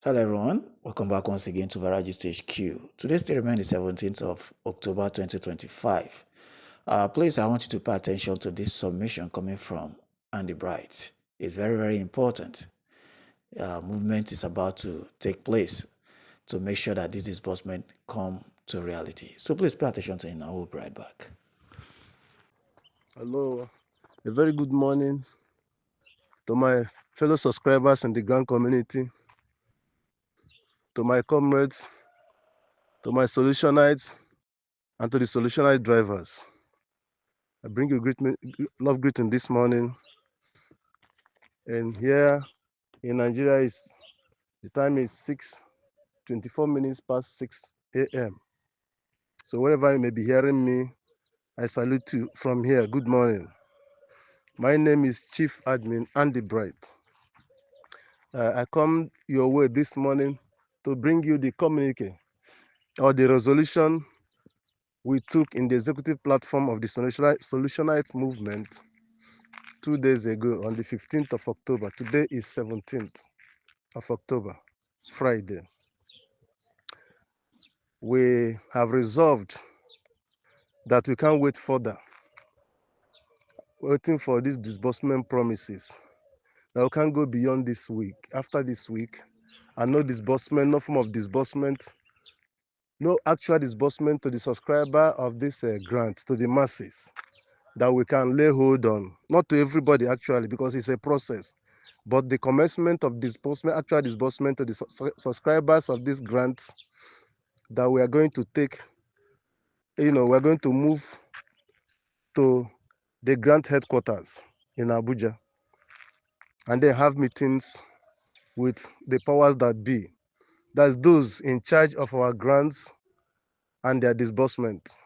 Hello everyone, welcome back once again to Varaji Stage Q. Today's date remains the 17th of October 2025. Please, I want you to pay attention to this submission coming from Andy Bright. It's very important. Movement is about to take place to make sure that this disbursement come to reality. So please pay attention to it now. We'll be right back. Hello, a very good morning to my fellow subscribers in the grand community, to my comrades, to my solutionites, and to the solutionite drivers. I bring you love greeting this morning. And here in Nigeria, the time is 6:24 minutes past 6 a.m. So wherever you may be hearing me, I salute you from here. Good morning. My name is Chief Admin Andy Bright. I come your way this morning to bring you the communique or the resolution we took in the executive platform of the Solutionite movement 2 days ago on the 15th of October. Today is 17th of October, Friday. We have resolved that we can't wait further, waiting for these disbursement promises, that we can't go beyond this week. After this week, and no disbursement, no form of disbursement, no actual disbursement to the subscriber of this grant, to the masses, that we can lay hold on. Not to everybody actually, because it's a process, but the commencement of disbursement, actual disbursement to the subscribers of these grants that we are going to take, we're going to move to the grant headquarters in Abuja and then have meetings with the powers that be. That's those in charge of our grants and their disbursement.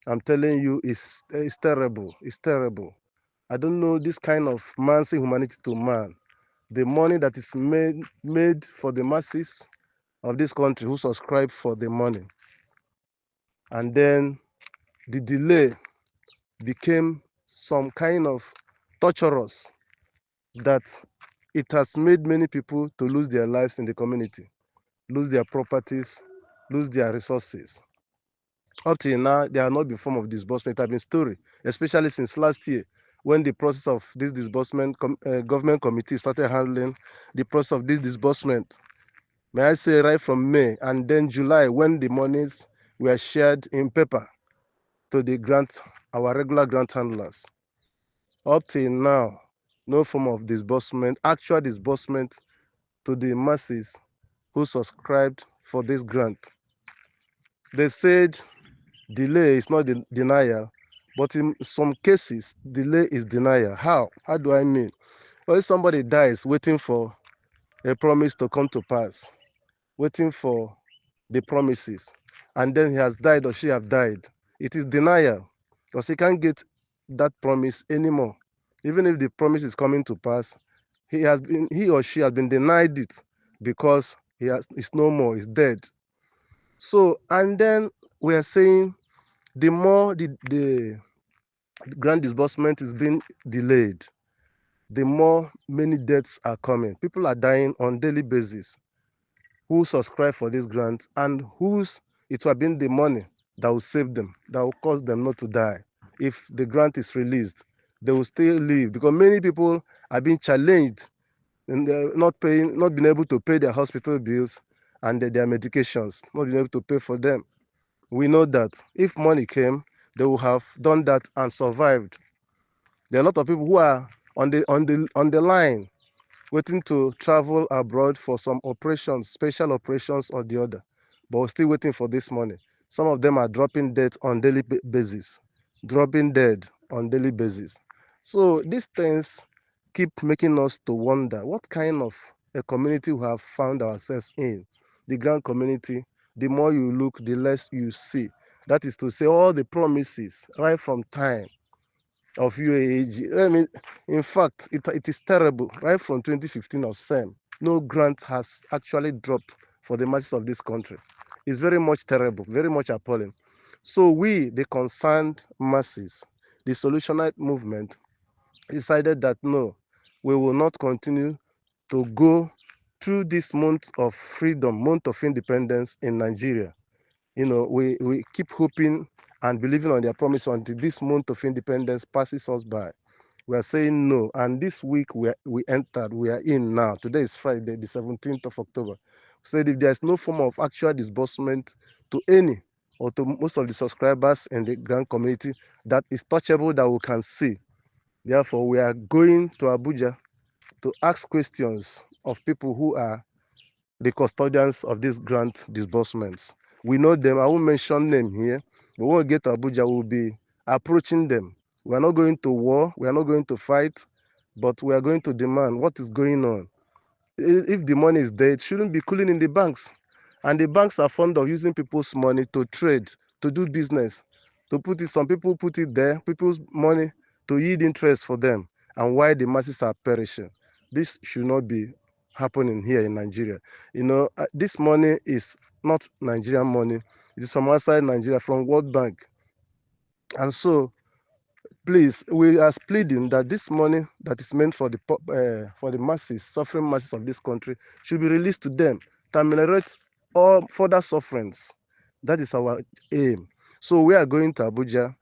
I'm telling you, it's terrible. It's terrible. I don't know this kind of mercy, humanity to man. The money that is made for the masses of this country who subscribe for the money. And then the delay became some kind of torturous that it has made many people to lose their lives in the community, lose their properties, lose their resources. Up till now, there are not been form of disbursement. It has been story, especially since last year, when the process of this disbursement, government committee started handling the process of this disbursement. May I say right from May and then July, when the monies were shared in paper to the grant, our regular grant handlers. Up till now, no form of disbursement, actual disbursement to the masses who subscribed for this grant. They said delay is not denial, but in some cases, delay is denial. How? How do I mean? Well, if somebody dies waiting for a promise to come to pass, waiting for the promises, and then he has died or she have died, it is denial because he can't get that promise anymore. Even if the promise is coming to pass, he or she has been denied it because it's no more, it's dead. So, and then we are saying the more the grant disbursement is being delayed, the more many deaths are coming. People are dying on daily basis who subscribe for this grant and whose it will have been the money that will save them, that will cause them not to die. If the grant is released, they will still live because many people are being challenged and they're not being able to pay their hospital bills and their medications, not being able to pay for them. We know that if money came, they would have done that and survived. There are a lot of people who are on the line waiting to travel abroad for some operations, special operations or the other, but we're still waiting for this money. Some of them are dropping dead on daily basis, dropping dead on daily basis. So these things keep making us to wonder what kind of a community we have found ourselves in. The grand community, the more you look, the less you see. That is to say, all the promises right from time of UAAG. I mean, in fact, it is terrible. Right from 2015 of SEM, no grant has actually dropped for the masses of this country. It's very much terrible, very much appalling. So we, the concerned masses, the Solutionite movement, decided that no, we will not continue to go through this month of freedom, month of independence in Nigeria. We keep hoping and believing on their promise until this month of independence passes us by. We are saying no. And this week we are in now. Today is Friday, the 17th of October. We said if there's no form of actual disbursement to any or to most of the subscribers in the grand community that is touchable that we can see. Therefore, we are going to Abuja to ask questions of people who are the custodians of these grant disbursements. We know them. I won't mention them here. But when we get to Abuja, we'll be approaching them. We are not going to war. We are not going to fight. But we are going to demand what is going on. If the money is there, it shouldn't be cooling in the banks. And the banks are fond of using people's money to trade, to do business, to put it. Some people put it there, people's money to yield interest for them. And why the masses are perishing. This should not be happening here in Nigeria. This money is not Nigerian money. It is from outside Nigeria, from World Bank. And so please, we are pleading that this money that is meant for the masses, suffering masses of this country, should be released to them to ameliorate all further sufferings. That is our aim. So we are going to Abuja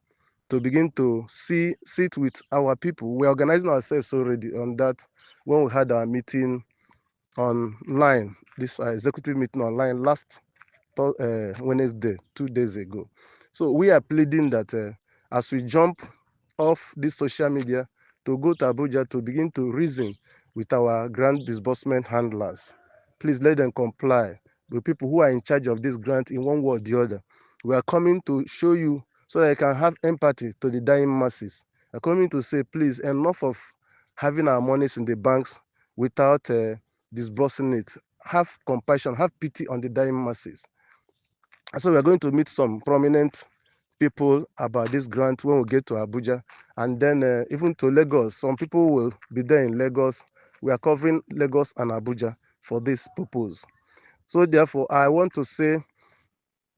to begin to sit with our people. We are organizing ourselves already on that when we had our meeting online, this executive meeting online last Wednesday, 2 days ago. So we are pleading that as we jump off this social media to go to Abuja to begin to reason with our grant disbursement handlers. Please let them comply with people who are in charge of this grant in one way or the other. We are coming to show you so that you can have empathy to the dying masses. We are coming to say, please, enough of having our monies in the banks without disbursing it. Have compassion, have pity on the dying masses. So we are going to meet some prominent people about this grant when we get to Abuja, and then even to Lagos. Some people will be there in Lagos. We are covering Lagos and Abuja for this purpose. So therefore, I want to say,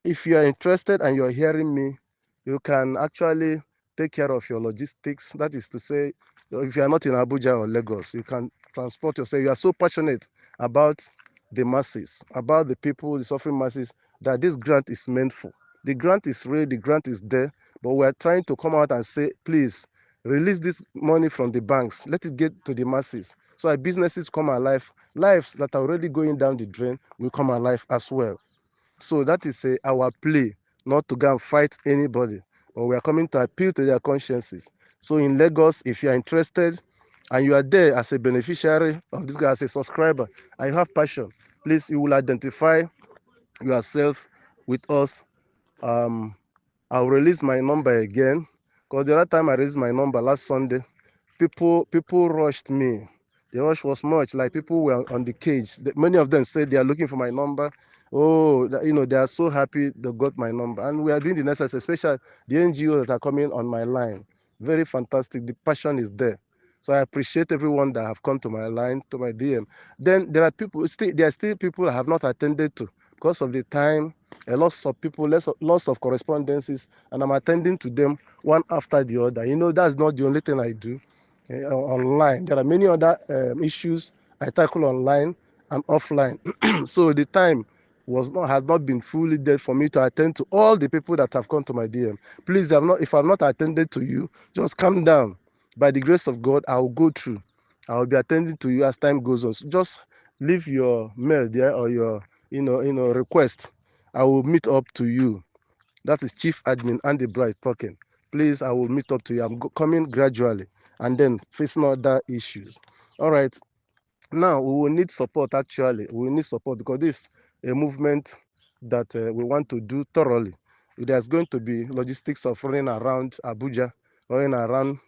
if you are interested and you're hearing me, you can actually take care of your logistics. That is to say, if you are not in Abuja or Lagos, you can transport yourself. You are so passionate about the masses, about the people, the suffering masses, that this grant is meant for. The grant is real, the grant is there, but we are trying to come out and say, please, release this money from the banks. Let it get to the masses. So our businesses come alive. Lives that are already going down the drain will come alive as well. So that is our plea, not to go and fight anybody, but we are coming to appeal to their consciences. So in Lagos, if you are interested and you are there as a beneficiary of this guy, as a subscriber, and you have passion, please, you will identify yourself with us. I'll release my number again, because the other time I released my number last Sunday, people rushed me. The rush was much, like people were on the cage. Many of them said they are looking for my number. Oh, they are so happy they got my number. And we are doing the necessary, especially the NGOs that are coming on my line. Very fantastic. The passion is there. So I appreciate everyone that have come to my line, to my DM. Then there are still people I have not attended to because of the time, a lots of people, lots of correspondences, and I'm attending to them one after the other. That's not the only thing I do online. There are many other issues I tackle online and offline. So the time has not been fully there for me to attend to all the people that have come to my DM. Please, if I've not attended to you, just calm down. By the grace of God, I will go through. I will be attending to you as time goes on. So just leave your mail there or your request. I will meet up to you. That is Chief Admin Andy Bright talking. Please, I will meet up to you. I'm coming gradually and then facing other issues. All right. Now we will need support. Actually, we will need support because this is a movement that we want to do thoroughly. There's going to be logistics of running around Abuja, running around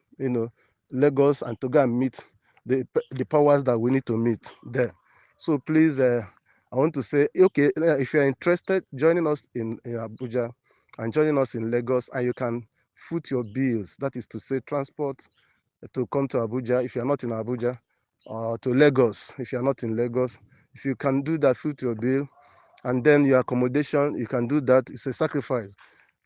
Lagos, and to go and meet the powers that we need to meet there. So please, I want to say, okay, if you're interested, joining us in Abuja and joining us in Lagos, and you can foot your bills. That is to say, transport to come to Abuja if you're not in Abuja, or to Lagos if you're not in Lagos. If you can do that, foot your bill, and then your accommodation, you can do that. It's a sacrifice.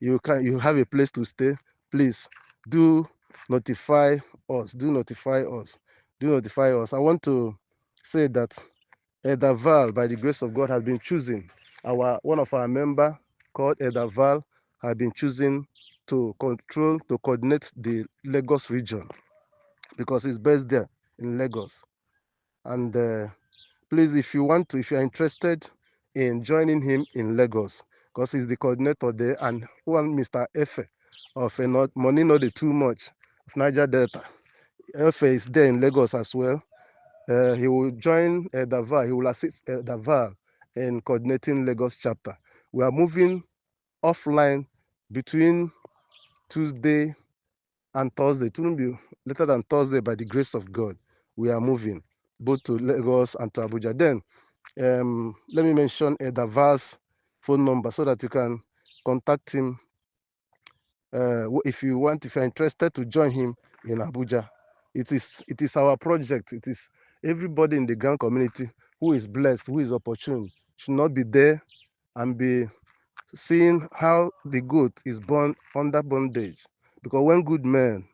You have a place to stay. Please do notify us. Do notify us. Do notify us. I want to say that Elder Val, by the grace of God, has been chosen. One of our member called Elder Val has been chosen to coordinate the Lagos region because he's based there in Lagos. And please, if you're interested in joining him in Lagos, because he's the coordinator there, and one Mr. Efe of Money Not the Too Much of Niger Delta. Efe is there in Lagos as well. He will join Daval. He will assist Daval in coordinating Lagos chapter. We are moving offline between Tuesday and Thursday. It won't be later than Thursday by the grace of God. We are moving both to Lagos and to Abuja. Then let me mention Daval's phone number so that you can contact him if you're interested to join him in Abuja. It is our project. It is everybody in the grand community who is blessed, who is opportune, should not be there and be seeing how the goat is born under bondage. Because when good men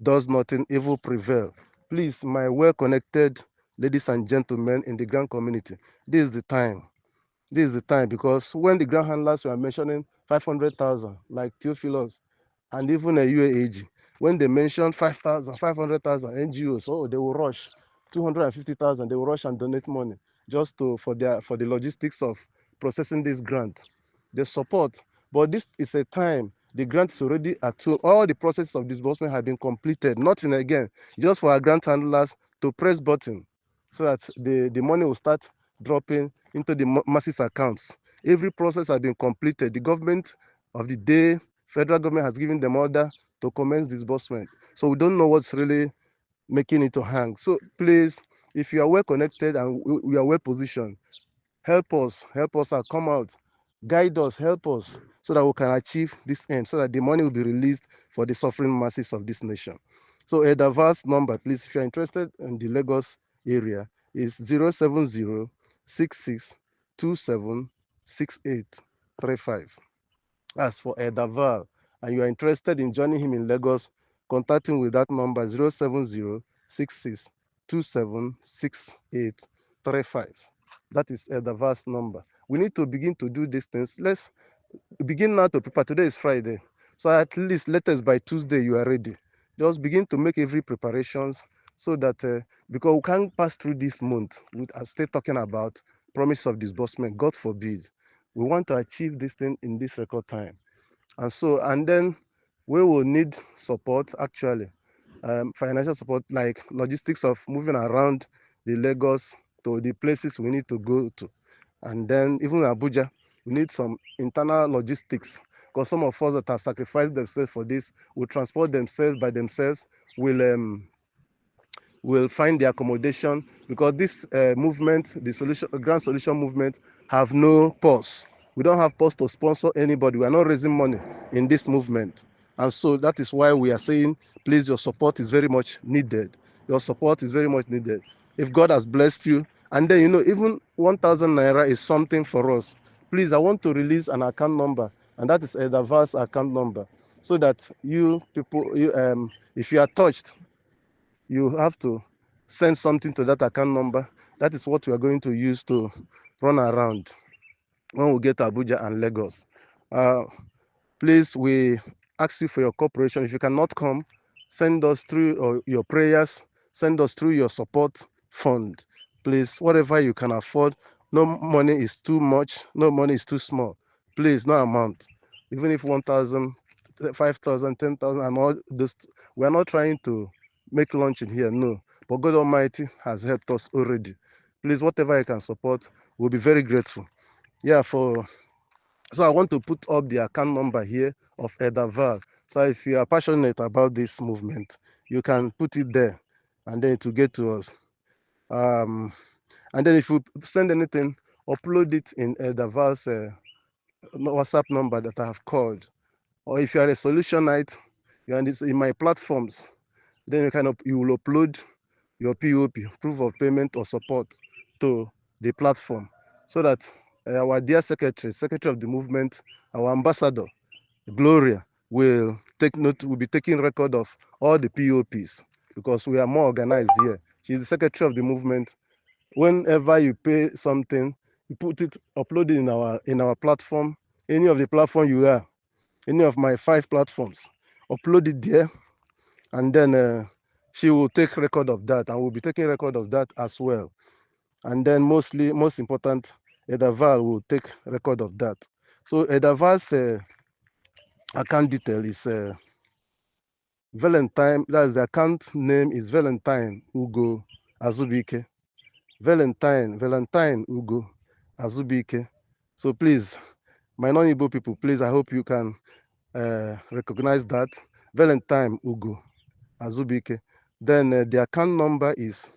does nothing, evil prevail. Please, my well-connected ladies and gentlemen in the grand community, this is the time. This is the time, because when the grand handlers were mentioning 500,000, like Theophilus, and even a UAAG, when they mention 5,000, 500,000 NGOs, oh, they will rush. 250,000, they will rush and donate money just for the logistics of processing this grant. They support, but this is a time the grant is already attuned. All the processes of disbursement have been completed. Nothing again, just for our grant handlers to press button so that the money will start dropping into the masses accounts. Every process has been completed. The government of the day, federal government, has given them order to commence disbursement. So we don't know what's really making it to hang. So please, if you are well connected and we are well positioned, help us and come out, guide us, help us, so that we can achieve this end, so that the money will be released for the suffering masses of this nation. So a diverse number, please, if you're interested in the Lagos area, is 070 As for Edaval, and you are interested in joining him in Lagos, contact him with that number 070 That is Edaval's number. We need to begin to do these things. Let's begin now to prepare. Today is Friday, so at least let us by Tuesday you are ready. Just begin to make every preparations so that because we can't pass through this month with still talking about promise of disbursement. God forbid. We want to achieve this thing in this record time. And then we will need support, actually, financial support, like logistics of moving around the Lagos to the places we need to go to. And then even Abuja, we need some internal logistics, because some of us that have sacrificed themselves for this will transport themselves by themselves, will find the accommodation, because this movement, the grand solution movement, have no pause. We don't have pause to sponsor anybody. We are not raising money in this movement. And so that is why we are saying, please, your support is very much needed. Your support is very much needed. If God has blessed you, and then, even 1,000 naira is something for us. Please, I want to release an account number, and that is a diverse account number, so that you people, if you are touched, you have to send something to that account number. That is what we are going to use to run around when we get to Abuja and Lagos. Please, we ask you for your cooperation. If you cannot come, send us through your prayers, send us through your support fund. Please, whatever you can afford. No money is too much, no money is too small. Please, no amount. Even if 1,000, 5,000, 10,000, and all this, we are not trying to make lunch in here, no. But God Almighty has helped us already. Please, whatever you can support, we'll be very grateful. Yeah, so I want to put up the account number here of Edaval. So if you are passionate about this movement, you can put it there, and then it will get to us. And then if you send anything, upload it in Edaval's WhatsApp number that I have called. Or if you are a solutionite, you are in my platforms, then you will upload your POP, proof of payment or support, to the platform, so that our dear secretary of the movement, our ambassador, Gloria, will be taking record of all the POPs, because we are more organized here. She's the secretary of the movement, Whenever you pay something, you upload it in our platform, any of the platform you are, any of my 5 platforms, upload it there, and then she will take record of that, and we'll be taking record of that as well. And then most important, Edaval will take record of that. So Edaval's account detail is Valentine. That's the account name is Valentine Ugo Azubike. Valentine Ugo Azubike. So please, my non-Igbo people, please, I hope you can recognize that. Valentine Ugo Azubike. Then the account number is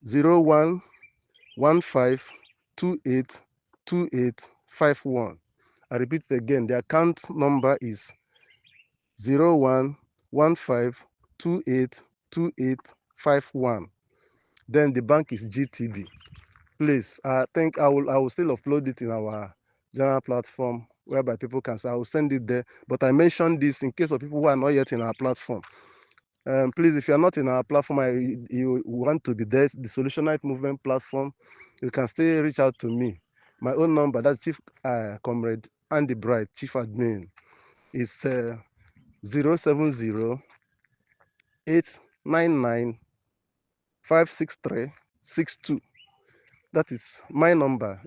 0115282851. I repeat it again. The account number is 0115282851. Then the bank is GTB. Please, I think I will still upload it in our general platform whereby people can say I will send it there. But I mentioned this in case of people who are not yet in our platform. Please, if you are not in our platform, you want to be there, the Solutionite Movement platform, you can still reach out to me. My own number, that's Chief Comrade Andy Bright, Chief Admin, is 070 899 56362. That is my number.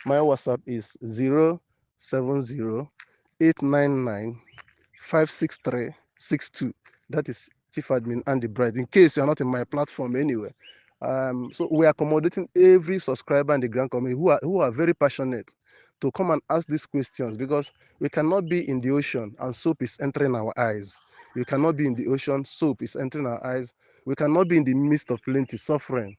My WhatsApp is 070 899 56362. That is Chief Admin Andy Bright. In case you're not in my platform anyway. So we are accommodating every subscriber in the Grand Community who are very passionate to come and ask these questions, because we cannot be in the ocean and soap is entering our eyes. We cannot be in the ocean, soap is entering our eyes. We cannot be in the midst of plenty, suffering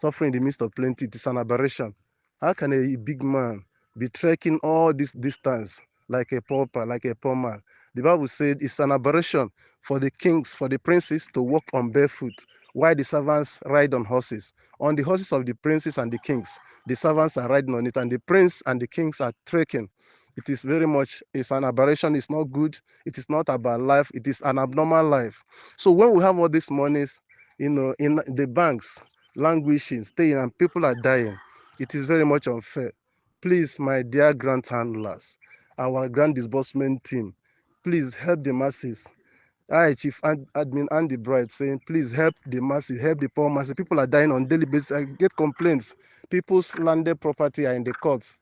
in the midst of plenty. It is an aberration. How can a big man be trekking all this distance like a pauper, like a poor man? The Bible said it's an aberration for the kings, for the princes to walk on barefoot, while the servants ride on horses. On the horses of the princes and the kings, the servants are riding on it, and the prince and the kings are trekking. It is very much, it's an aberration, it's not good, it is not about life, it is an abnormal life. So when we have all these monies, in the banks, languishing, staying, and people are dying, it is very much unfair. Please, my dear grant handlers, our grant disbursement team, please help the masses. I, Chief Admin Andy Bright, saying, please help the masses, help the poor masses. People are dying on daily basis. I get complaints. People's landed property are in the courts.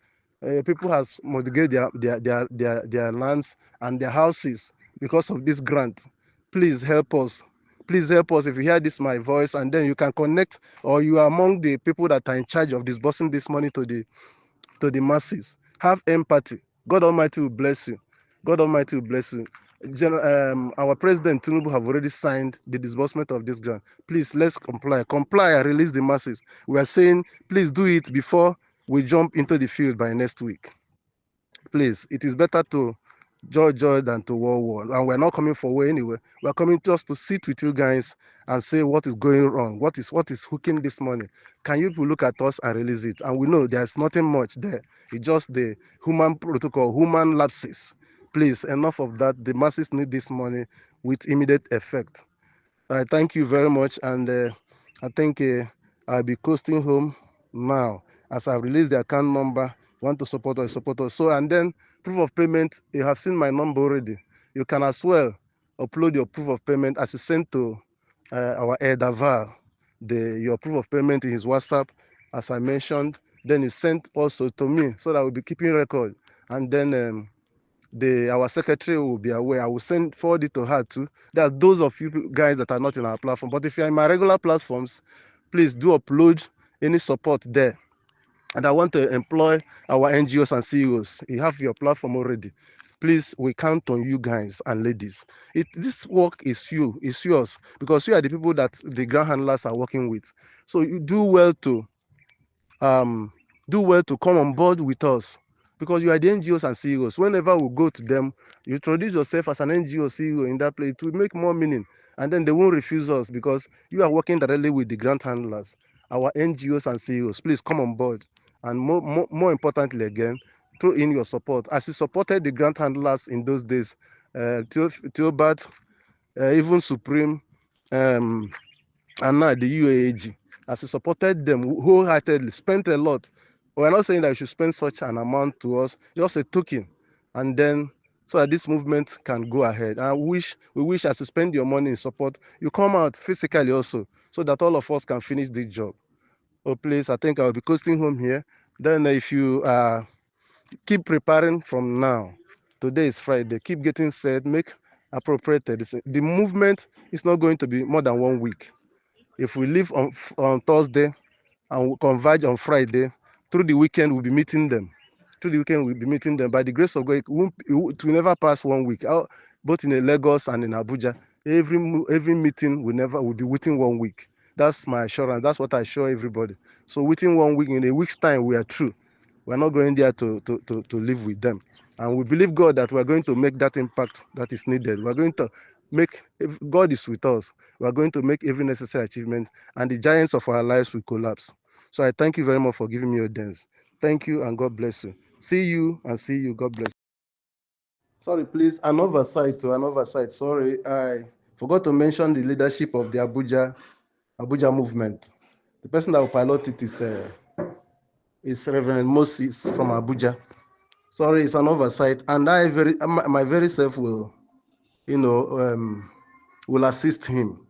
People has mortgaged their lands and their houses because of this grant. Please help us. Please help us. If you hear this, my voice, and then you can connect, or you are among the people that are in charge of disbursing this money to the masses. Have empathy. God Almighty will bless you. God Almighty will bless you. Our President Tinubu have already signed the disbursement of this grant. Please, let's comply. Comply and release the masses. We are saying, please do it before we jump into the field by next week. Please, it is better to joy than to war. And we're not coming for war anyway. We're coming just to sit with you guys and say what is going wrong, what is hooking this money. Can you look at us and release it? And we know there's nothing much there. It's just the human protocol, human lapses. Please, enough of that. The masses need this money with immediate effect. I thank you very much, and I think I'll be coasting home now as I release the account number. Want to support us, support us. So, and then proof of payment, you have seen my number already. You can as well upload your proof of payment as you send to our Daval your proof of payment in his WhatsApp, as I mentioned. Then you send also to me, so that we'll be keeping record. And then our secretary will be aware. I will forward it to her too. That's those of you guys that are not in our platform. But if you're in my regular platforms, please do upload any support there. And I want to employ our NGOs and CEOs. You have your platform already. Please, we count on you guys and ladies. This work is yours, because you are the people that the ground handlers are working with. So you do well to come on board with us, because you are the NGOs and CEOs. Whenever we go to them, you introduce yourself as an NGO CEO in that place. It will make more meaning, and then they won't refuse us, because you are working directly with the grant handlers, our NGOs and CEOs. Please come on board, and more importantly again, throw in your support as you supported the grant handlers in those days. Theobat, even Supreme, and now the UAAG. as we supported them wholeheartedly, spent a lot. We're not saying that you should spend such an amount to us, just a token, and then so that this movement can go ahead. And we wish as you spend your money in support, you come out physically also, so that all of us can finish this job. Oh, please, I think I'll be coasting home here. Then if you keep preparing from now, today is Friday, keep getting set, make appropriated. The movement is not going to be more than 1 week. If we leave on Thursday and we converge on Friday, through the weekend we'll be meeting them. Through the weekend we'll be meeting them. By the grace of God, it will never pass 1 week. Both in Lagos and in Abuja, every meeting will be within 1 week. That's my assurance. That's what I assure everybody. So within 1 week, in a week's time, we are through. We're not going there to live with them. And we believe God that we're going to make that impact that is needed. We're going to make, if God is with us, we're going to make every necessary achievement, and the giants of our lives will collapse. So I thank you very much for giving me audience. Thank you and God bless you. See you and see you. God bless you. Sorry, please, an oversight. Sorry, I forgot to mention the leadership of the Abuja movement. The person that will pilot it is Reverend Moses from Abuja. Sorry, it's an oversight, and my very self will, will assist him,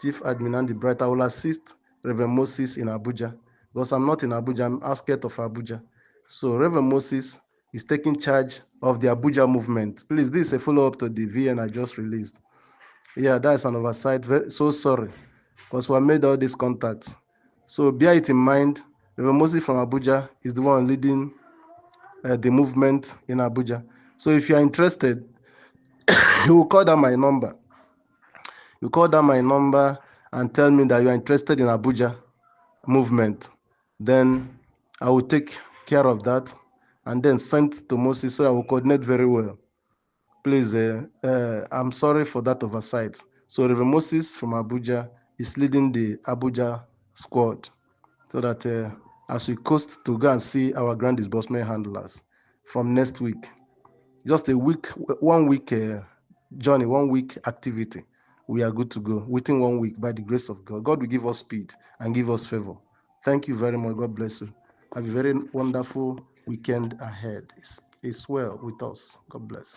Chief Admin Andy Bright. I will assist Reverend Moses in Abuja because I'm not in Abuja. I'm outskirts of Abuja. So Reverend Moses is taking charge of the Abuja movement. Please, this is a follow-up to the VN I just released. Yeah, that's an oversight. So sorry, because we have made all these contacts. So bear it in mind. Reverend Moses from Abuja is the one leading the movement in Abuja. So if you are interested, you will call down my number. You call down my number and tell me that you are interested in Abuja movement. Then I will take care of that and then send to Moses so I will coordinate very well. Please, I'm sorry for that oversight. So Reverend Moses from Abuja is leading the Abuja squad so that as we coast to go and see our grand disbursement handlers from next week, just a week, 1 week journey, 1 week activity, we are good to go within 1 week by the grace of God. God will give us speed and give us favor. Thank you very much. God bless you. Have a very wonderful weekend ahead. It's well with us. God bless.